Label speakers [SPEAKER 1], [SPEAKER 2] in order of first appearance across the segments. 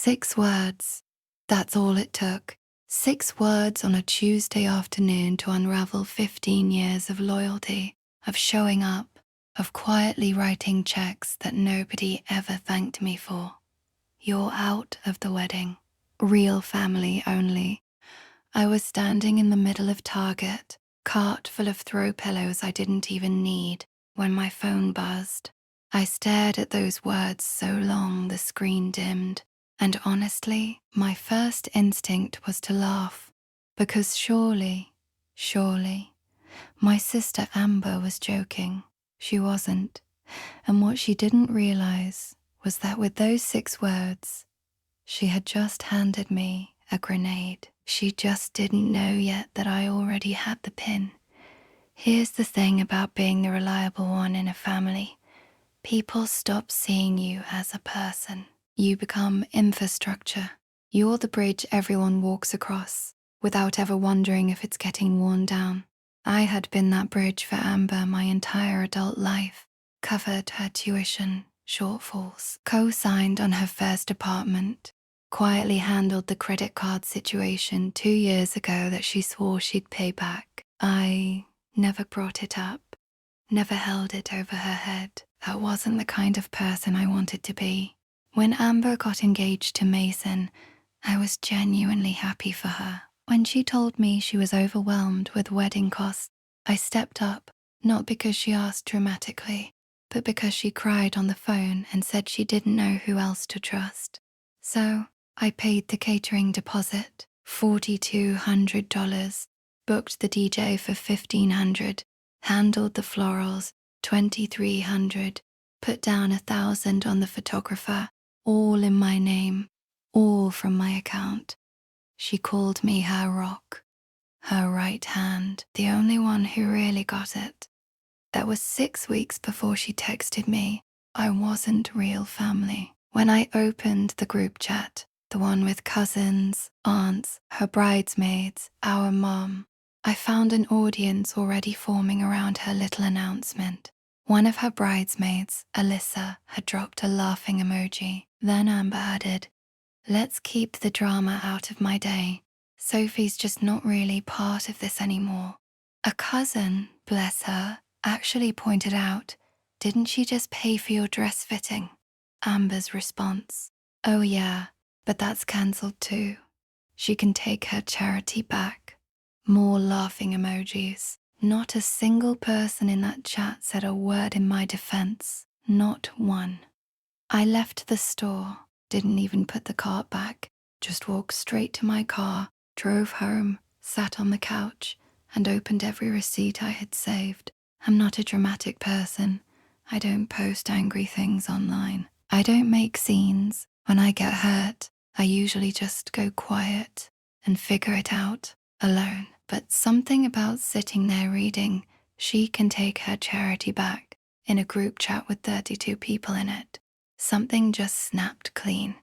[SPEAKER 1] 6 words. That's all it took. 6 words on a Tuesday afternoon to unravel 15 years of loyalty, of showing up, of quietly writing checks that nobody ever thanked me for. You're out of the wedding. Real family only. I was standing in the middle of Target, cart full of throw pillows I didn't even need, when my phone buzzed. I stared at those words so long the screen dimmed, and honestly, my first instinct was to laugh, because surely, my sister Amber was joking. She wasn't. And what she didn't realize was that with those 6 words, she had just handed me a grenade. She just didn't know yet that I already had the pin. Here's the thing about being the reliable one in a family. People stop seeing you as a person. You become infrastructure. You're the bridge everyone walks across, without ever wondering if it's getting worn down. I had been that bridge for Amber my entire adult life, covered her tuition shortfalls, co-signed on her first apartment, quietly handled the credit card situation 2 years ago that she swore she'd pay back. I never brought it up, never held it over her head. That wasn't the kind of person I wanted to be. When Amber got engaged to Mason, I was genuinely happy for her. When she told me she was overwhelmed with wedding costs, I stepped up, not because she asked dramatically, but because she cried on the phone and said she didn't know who else to trust. So I paid the catering deposit, $4,200, booked the DJ for $1,500, handled the florals, $2,300, put down $1,000 on the photographer, all in my name, all from my account. She called me her rock, her right hand, the only one who really got it. That was 6 weeks before she texted me, I wasn't real family. When I opened the group chat, the one with cousins, aunts, her bridesmaids, our mom, I found an audience already forming around her little announcement. One of her bridesmaids, Alyssa, had dropped a laughing emoji. Then Amber added, "Let's keep the drama out of my day. Sophie's just not really part of this anymore." A cousin, bless her, actually pointed out, "Didn't she just pay for your dress fitting?" Amber's response, "Oh yeah, but that's cancelled too. She can take her charity back." More laughing emojis. Not a single person in that chat said a word in my defense. Not one. I left the store, didn't even put the cart back, just walked straight to my car, drove home, sat on the couch, and opened every receipt I had saved. I'm not a dramatic person. I don't post angry things online. I don't make scenes. When I get hurt, I usually just go quiet and figure it out alone. But something about sitting there reading, "She can take her charity back," in a group chat with 32 people in it, something just snapped clean.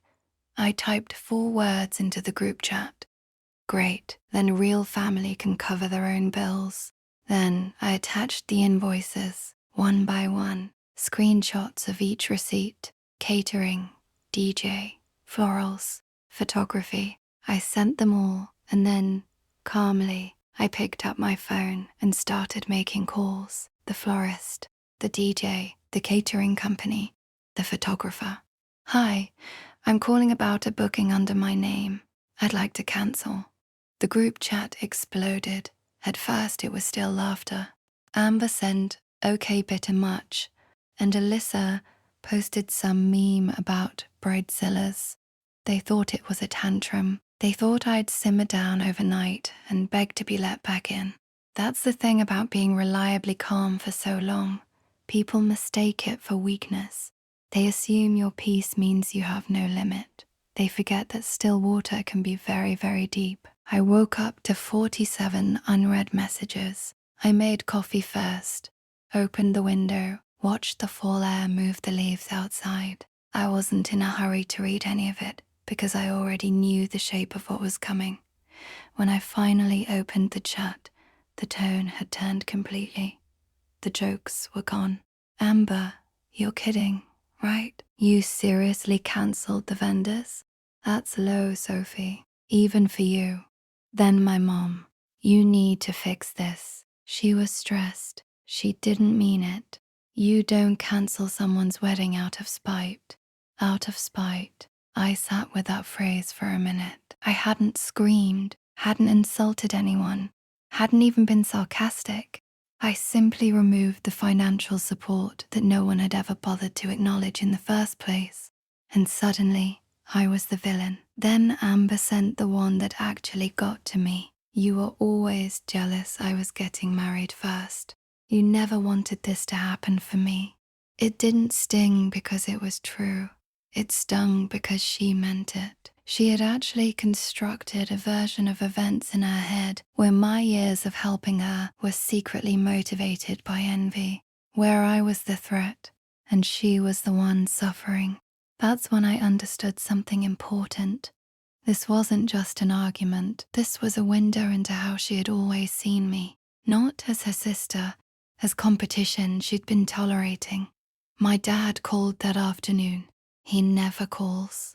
[SPEAKER 1] I typed 4 words into the group chat. Great, then real family can cover their own bills. Then I attached the invoices, one by one, screenshots of each receipt, catering, DJ, florals, photography. I sent them all, and then, calmly, I picked up my phone and started making calls. The florist, the DJ, the catering company, the photographer. "Hi, I'm calling about a booking under my name. I'd like to cancel." The group chat exploded. At first it was still laughter. Amber sent, "Okay, bit much," and Alyssa posted some meme about bridezillas. They thought it was a tantrum. They thought I'd simmer down overnight and beg to be let back in. That's the thing about being reliably calm for so long. People mistake it for weakness. They assume your peace means you have no limit. They forget that still water can be very, very deep. I woke up to 47 unread messages. I made coffee first, opened the window, watched the fall air move the leaves outside. I wasn't in a hurry to read any of it, because I already knew the shape of what was coming. When I finally opened the chat, the tone had turned completely. The jokes were gone. "Amber, you're kidding, right? You seriously cancelled the vendors?" That's low, Sophie, even for you. Then my mom, you need to fix this. She was stressed. She didn't mean it. You don't cancel someone's wedding out of spite. Out of spite. I sat with that phrase for a minute. I hadn't screamed, hadn't insulted anyone, hadn't even been sarcastic. I simply removed the financial support that no one had ever bothered to acknowledge in the first place. And suddenly, I was the villain. Then Amber sent the one that actually got to me. You were always jealous I was getting married first. You never wanted this to happen for me. It didn't sting because it was true. It stung because she meant it. She had actually constructed a version of events in her head where my years of helping her were secretly motivated by envy, where I was the threat and she was the one suffering. That's when I understood something important. This wasn't just an argument. This was a window into how she had always seen me. Not as her sister, as competition she'd been tolerating. My dad called that afternoon. He never calls.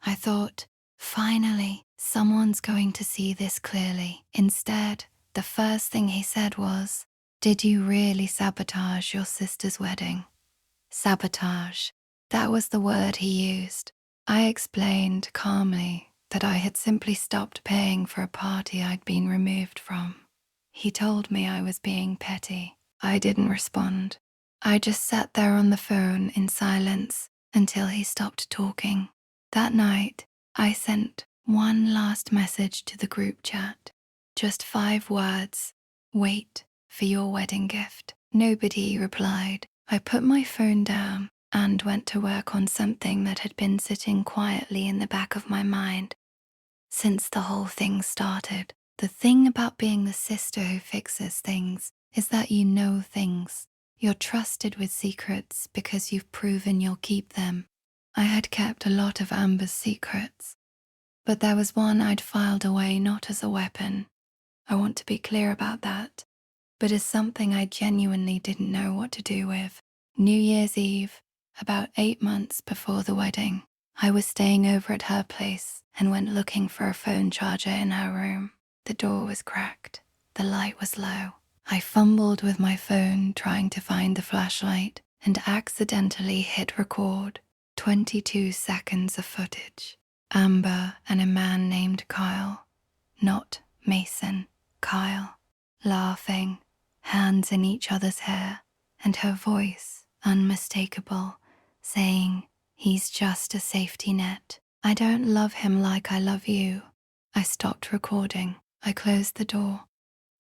[SPEAKER 1] I thought, finally, someone's going to see this clearly. Instead, the first thing he said was, "Did you really sabotage your sister's wedding?" Sabotage. That was the word he used. I explained calmly that I had simply stopped paying for a party I'd been removed from. He told me I was being petty. I didn't respond. I just sat there on the phone in silence until he stopped talking. That night, I sent one last message to the group chat. Just 5 words. Wait for your wedding gift. Nobody replied. I put my phone down and went to work on something that had been sitting quietly in the back of my mind since the whole thing started. The thing about being the sister who fixes things is that you know things. You're trusted with secrets because you've proven you'll keep them. I had kept a lot of Amber's secrets, but there was one I'd filed away not as a weapon. I want to be clear about that, but as something I genuinely didn't know what to do with. New Year's Eve, about 8 months before the wedding, I was staying over at her place and went looking for a phone charger in her room. The door was cracked. The light was low. I fumbled with my phone trying to find the flashlight and accidentally hit record. 22 seconds of footage. Amber and a man named Kyle. Not Mason. Kyle. Laughing, hands in each other's hair, and her voice, unmistakable, saying, "He's just a safety net. I don't love him like I love you." I stopped recording. I closed the door.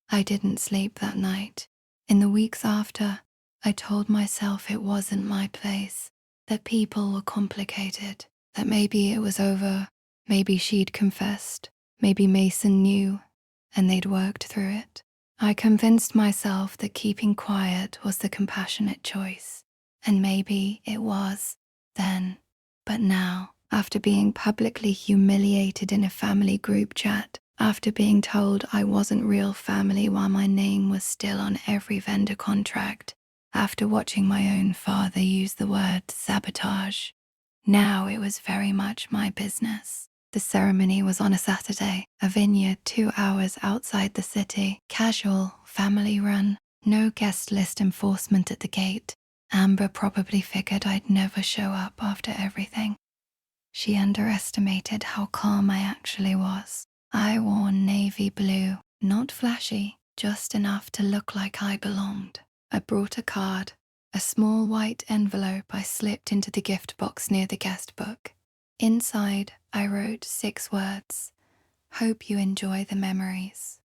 [SPEAKER 1] I didn't sleep that night. In the weeks after, I told myself it wasn't my place, that people were complicated, that maybe it was over, maybe she'd confessed, maybe Mason knew, and they'd worked through it. I convinced myself that keeping quiet was the compassionate choice, and maybe it was then. But now, after being publicly humiliated in a family group chat, after being told I wasn't real family while my name was still on every vendor contract, after watching my own father use the word sabotage, now it was very much my business. The ceremony was on a Saturday, a vineyard 2 hours outside the city, casual, family run, no guest list enforcement at the gate. Amber probably figured I'd never show up after everything. She underestimated how calm I actually was. I wore navy blue, not flashy, just enough to look like I belonged. I brought a card, a small white envelope I slipped into the gift box near the guest book. Inside, I wrote 6 words. Hope you enjoy the memories.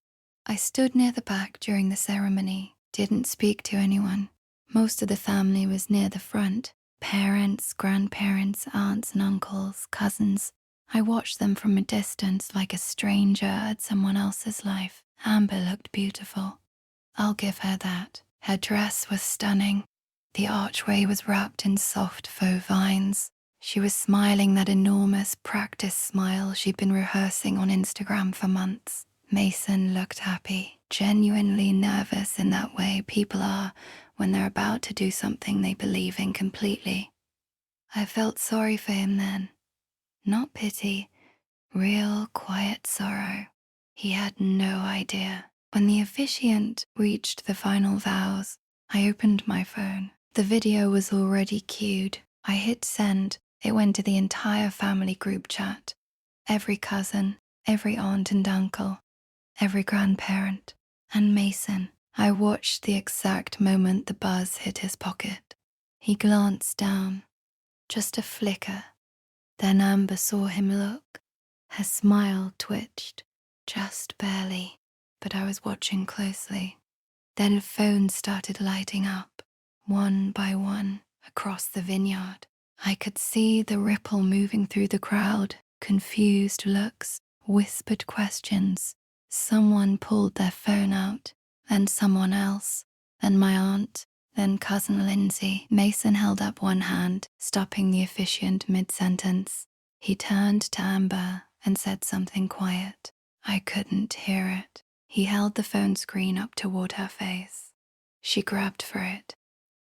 [SPEAKER 1] I stood near the back during the ceremony, didn't speak to anyone. Most of the family was near the front. Parents, grandparents, aunts and uncles, cousins. I watched them from a distance like a stranger at someone else's life. Amber looked beautiful. I'll give her that. Her dress was stunning. The archway was wrapped in soft faux vines. She was smiling that enormous practice smile she'd been rehearsing on Instagram for months. Mason looked happy, genuinely nervous in that way people are when they're about to do something they believe in completely. I felt sorry for him then. Not pity, Real quiet sorrow. He had no idea. When the officiant reached the final vows, I opened my phone. The video was already queued. I hit send. It went to the entire family group chat. Every cousin, every aunt and uncle, every grandparent, and Mason. I watched the exact moment the buzz hit his pocket. He glanced down. Just a flicker. Then Amber saw him look. Her smile twitched, just barely, but I was watching closely. Then phones started lighting up, one by one, across the vineyard. I could see the ripple moving through the crowd, confused looks, whispered questions. Someone pulled their phone out, then someone else, then my aunt, then Cousin Lindsay. Mason held up one hand, stopping the officiant mid-sentence. He turned to Amber and said something quiet. I couldn't hear it. He held the phone screen up toward her face. She grabbed for it.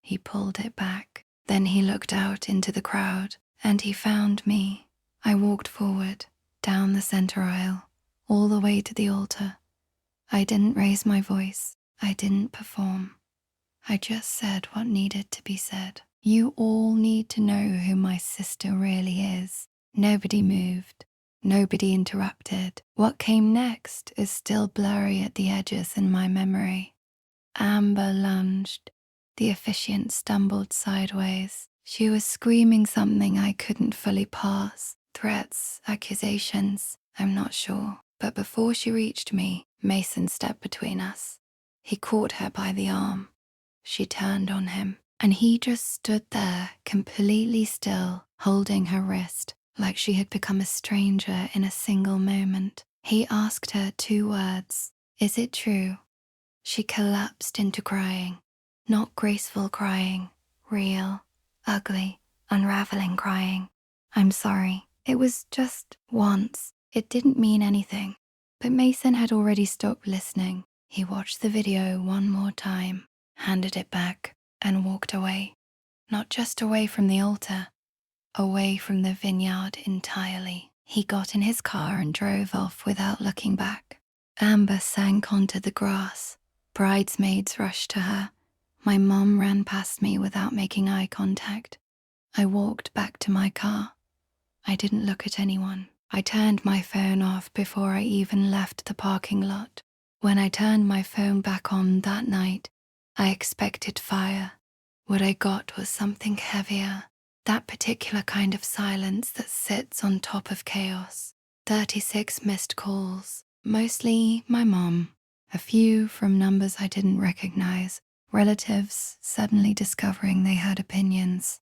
[SPEAKER 1] He pulled it back. Then he looked out into the crowd, and he found me. I walked forward, down the center aisle, all the way to the altar. I didn't raise my voice. I didn't perform. I just said what needed to be said. You all need to know who my sister really is. Nobody moved. Nobody interrupted. What came next is still blurry at the edges in my memory. Amber lunged. The officiant stumbled sideways. She was screaming something I couldn't fully parse. Threats, accusations, I'm not sure. But before she reached me, Mason stepped between us. He caught her by the arm. She turned on him, and he just stood there, completely still, holding her wrist, like she had become a stranger in a single moment. He asked her 2 words. Is it true? She collapsed into crying. Not graceful crying, real, ugly, unraveling crying. I'm sorry. It was just once. It didn't mean anything. But Mason had already stopped listening. He watched the video one more time, handed it back, and walked away. Not just away from the altar, away from the vineyard entirely. He got in his car and drove off without looking back. Amber sank onto the grass. Bridesmaids rushed to her. My mom ran past me without making eye contact. I walked back to my car. I didn't look at anyone. I turned my phone off before I even left the parking lot. When I turned my phone back on that night, I expected fire. What I got was something heavier. That particular kind of silence that sits on top of chaos. 36 missed calls, mostly my mom. A few from numbers I didn't recognize. Relatives suddenly discovering they had opinions.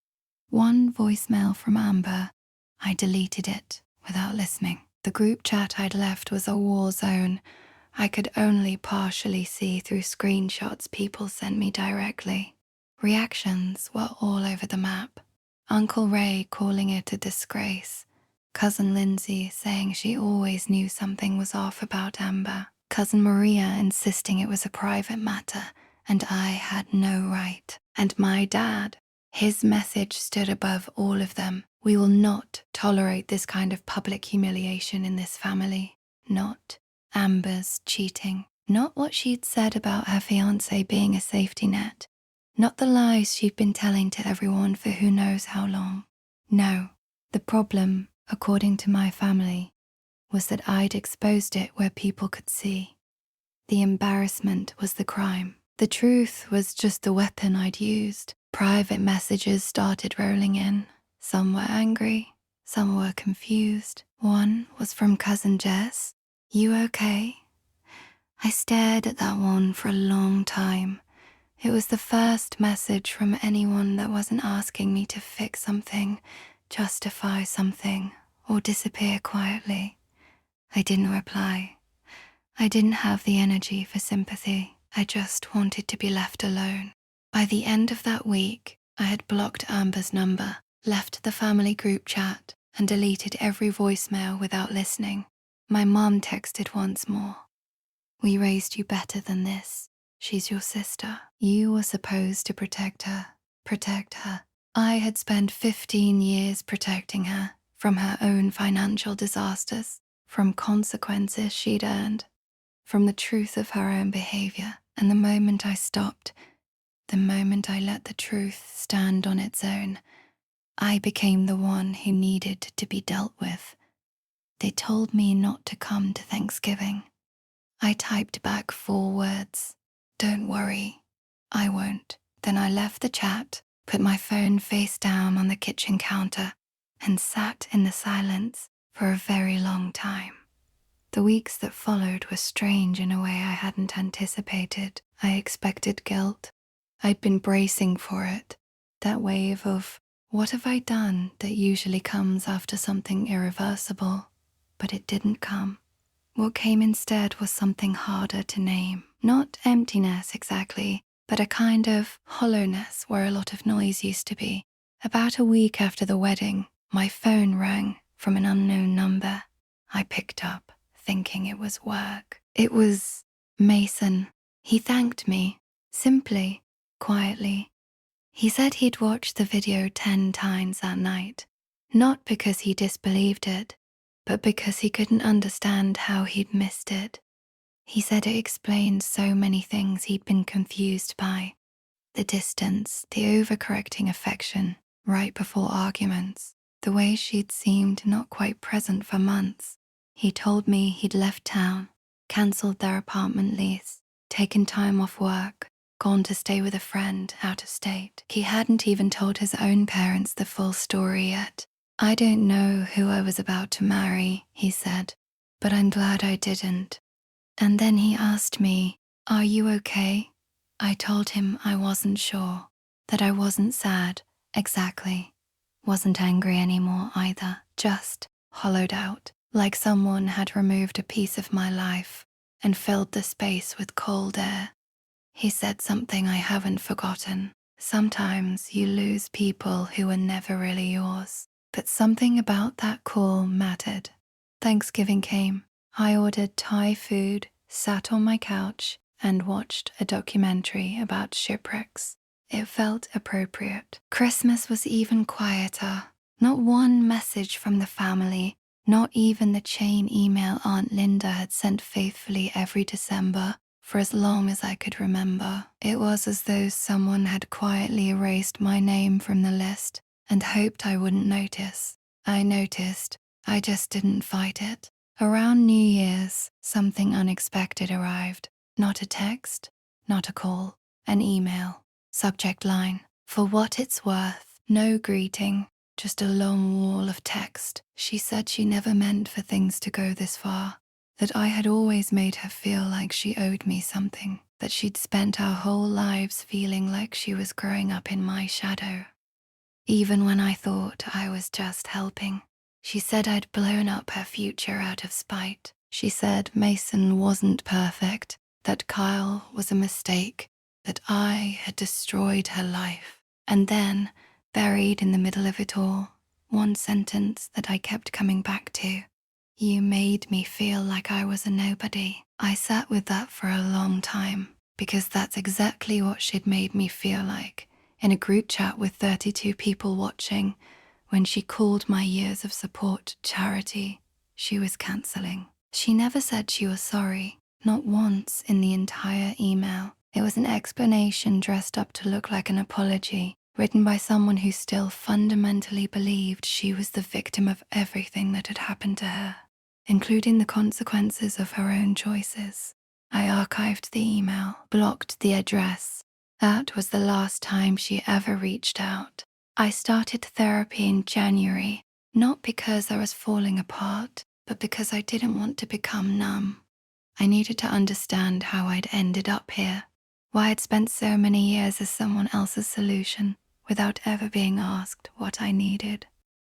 [SPEAKER 1] One voicemail from Amber. I deleted it without listening. The group chat I'd left was a war zone. I could only partially see through screenshots people sent me directly. Reactions were all over the map. Uncle Ray calling it a disgrace. Cousin Lindsay saying she always knew something was off about Amber. Cousin Maria insisting it was a private matter and I had no right. And my dad, his message stood above all of them. We will not tolerate this kind of public humiliation in this family. Not Amber's cheating. Not what she'd said about her fiancé being a safety net. Not the lies she'd been telling to everyone for who knows how long. No, the problem, according to my family, was that I'd exposed it where people could see. The embarrassment was the crime. The truth was just the weapon I'd used. Private messages started rolling in. Some were angry, some were confused. One was from Cousin Jess. You okay? I stared at that one for a long time. It was the first message from anyone that wasn't asking me to fix something, justify something, or disappear quietly. I didn't reply. I didn't have the energy for sympathy. I just wanted to be left alone. By the end of that week, I had blocked Amber's number, left the family group chat, and deleted every voicemail without listening. My mom texted once more. We raised you better than this. She's your sister. You were supposed to protect her. Protect her. I had spent 15 years protecting her from her own financial disasters. from consequences she'd earned, from the truth of her own behavior. And the moment I stopped, the moment I let the truth stand on its own, I became the one who needed to be dealt with. They told me not to come to Thanksgiving. I typed back 4 words. Don't worry, I won't. Then I left the chat, put my phone face down on the kitchen counter, and sat in the silence for a very long time. The weeks that followed were strange in a way I hadn't anticipated. I expected guilt. I'd been bracing for it. That wave of, what have I done, that usually comes after something irreversible. But it didn't come. What came instead was something harder to name. Not emptiness exactly, but a kind of hollowness where a lot of noise used to be. About a week after the wedding, my phone rang from an unknown number. I picked up, thinking it was work. It was Mason. He thanked me, simply, quietly. He said he'd watched the video 10 times that night, not because he disbelieved it, but because he couldn't understand how he'd missed it. He said it explained so many things he'd been confused by. The distance, the overcorrecting affection, right before arguments, the way she'd seemed not quite present for months. He told me he'd left town, cancelled their apartment lease, taken time off work, gone to stay with a friend out of state. He hadn't even told his own parents the full story yet. I don't know who I was about to marry, he said, but I'm glad I didn't. And then he asked me, are you okay? I told him I wasn't sure, that I wasn't sad, exactly. Wasn't angry anymore either, just hollowed out, like someone had removed a piece of my life and filled the space with cold air. He said something I haven't forgotten. Sometimes you lose people who were never really yours. But something about that call mattered. Thanksgiving came. I ordered Thai food, sat on my couch, and watched a documentary about shipwrecks. It felt appropriate. Christmas was even quieter. Not one message from the family, not even the chain email Aunt Linda had sent faithfully every December for as long as I could remember. It was as though someone had quietly erased my name from the list and hoped I wouldn't notice. I noticed, I just didn't fight it. Around New Year's, something unexpected arrived. Not a text, not a call, an email. Subject line, for what it's worth. No greeting, just a long wall of text. She said she never meant for things to go this far, that I had always made her feel like she owed me something, that she'd spent our whole lives feeling like she was growing up in my shadow. Even when I thought I was just helping. She said I'd blown up her future out of spite. She said Mason wasn't perfect, that Kyle was a mistake, that I had destroyed her life. And then, buried in the middle of it all, one sentence that I kept coming back to. You made me feel like I was a nobody. I sat with that for a long time, because that's exactly what she'd made me feel like. In a group chat with 32 people watching, when she called my years of support charity, she was cancelling. She never said she was sorry, not once in the entire email. It was an explanation dressed up to look like an apology, written by someone who still fundamentally believed she was the victim of everything that had happened to her, including the consequences of her own choices. I archived the email, blocked the address. That was the last time she ever reached out. I started therapy in January, not because I was falling apart, but because I didn't want to become numb. I needed to understand how I'd ended up here, why I'd spent so many years as someone else's solution without ever being asked what I needed.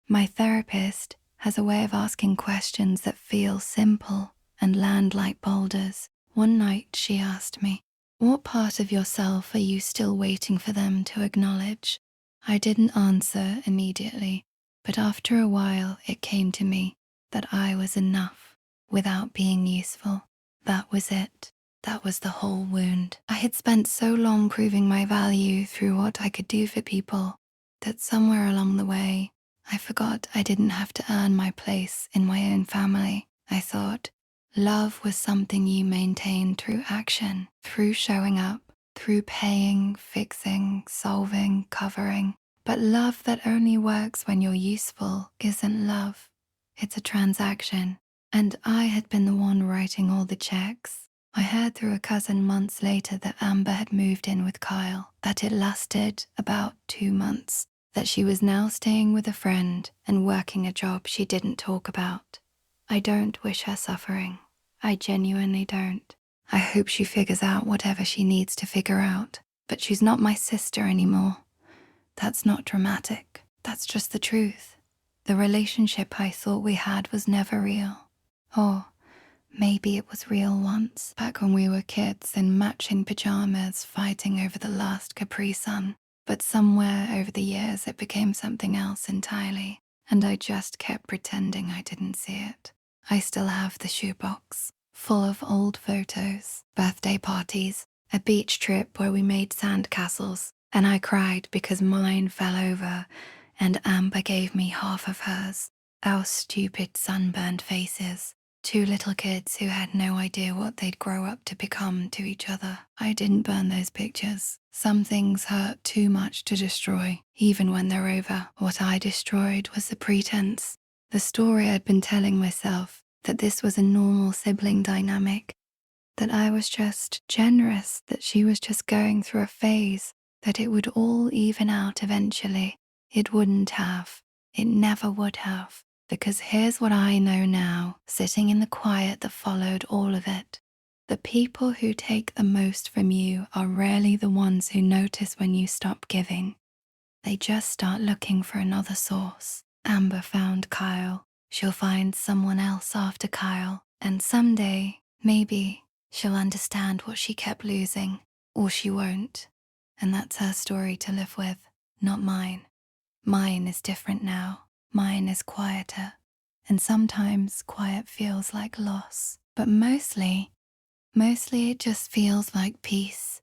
[SPEAKER 1] My therapist has a way of asking questions that feel simple and land like boulders. One night she asked me, what part of yourself are you still waiting for them to acknowledge? I didn't answer immediately, but after a while it came to me that I was enough without being useful. That was it. That was the whole wound. I had spent so long proving my value through what I could do for people that somewhere along the way, I forgot I didn't have to earn my place in my own family. I thought love was something you maintained through action, through showing up, through paying, fixing, solving, covering. But love that only works when you're useful isn't love. It's a transaction. And I had been the one writing all the checks. I heard through a cousin months later that Amber had moved in with Kyle, that it lasted about 2 months, that she was now staying with a friend and working a job she didn't talk about. I don't wish her suffering. I genuinely don't. I hope she figures out whatever she needs to figure out. But she's not my sister anymore. That's not dramatic. That's just the truth. The relationship I thought we had was never real. Or maybe it was real once, back when we were kids in matching pajamas fighting over the last Capri Sun. But somewhere over the years it became something else entirely, and I just kept pretending I didn't see it. I still have the shoebox, full of old photos, birthday parties, a beach trip where we made sand castles, and I cried because mine fell over and Amber gave me half of hers. Our stupid sunburned faces. 2 little kids who had no idea what they'd grow up to become to each other. I didn't burn those pictures. Some things hurt too much to destroy, even when they're over. What I destroyed was the pretense, the story I'd been telling myself, that this was a normal sibling dynamic, that I was just generous, that she was just going through a phase, that it would all even out eventually. It wouldn't have. It never would have. Because here's what I know now, sitting in the quiet that followed all of it. The people who take the most from you are rarely the ones who notice when you stop giving. They just start looking for another source. Amber found Kyle. She'll find someone else after Kyle. And someday, maybe, she'll understand what she kept losing. Or she won't. And that's her story to live with, not mine. Mine is different now. Mine is quieter. And sometimes quiet feels like loss. But mostly it just feels like peace.